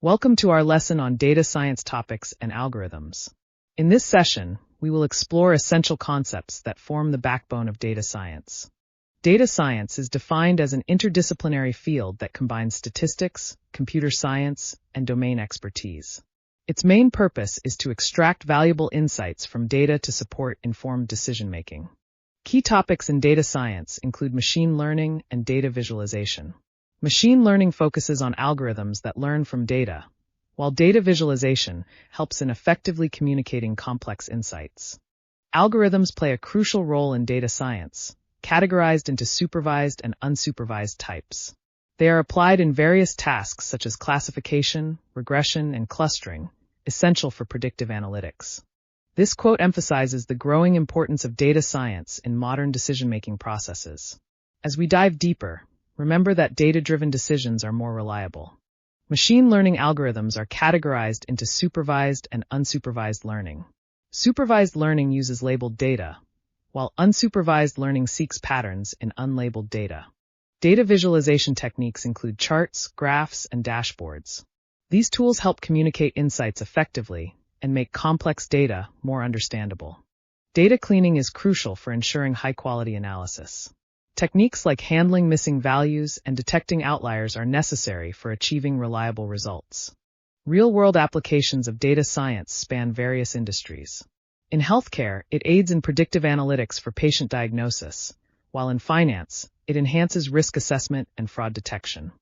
Welcome to our lesson on data science topics and algorithms. In this session, we will explore essential concepts that form the backbone of data science. Data science is defined as an interdisciplinary field that combines statistics, computer science, and domain expertise. Its main purpose is to extract valuable insights from data to support informed decision-making. Key topics in data science include machine learning and data visualization. Machine learning focuses on algorithms that learn from data, while data visualization helps in effectively communicating complex insights. Algorithms play a crucial role in data science, categorized into supervised and unsupervised types. They are applied in various tasks such as classification, regression, and clustering, essential for predictive analytics. This quote emphasizes the growing importance of data science in modern decision-making processes. As we dive deeper, remember that data-driven decisions are more reliable. Machine learning algorithms are categorized into supervised and unsupervised learning. Supervised learning uses labeled data, while unsupervised learning seeks patterns in unlabeled data. Data visualization techniques include charts, graphs, and dashboards. These tools help communicate insights effectively and make complex data more understandable. Data cleaning is crucial for ensuring high-quality analysis. Techniques like handling missing values and detecting outliers are necessary for achieving reliable results. Real-world applications of data science span various industries. In healthcare, it aids in predictive analytics for patient diagnosis, while in finance, it enhances risk assessment and fraud detection.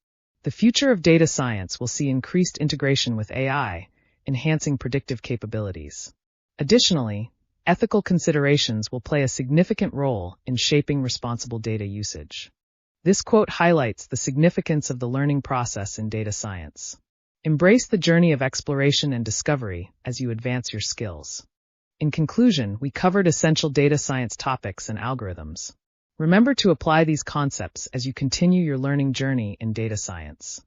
The future of data science will see increased integration with AI, enhancing predictive capabilities. Additionally, ethical considerations will play a significant role in shaping responsible data usage. This quote highlights the significance of the learning process in data science. Embrace the journey of exploration and discovery as you advance your skills. In conclusion, we covered essential data science topics and algorithms. Remember to apply these concepts as you continue your learning journey in data science.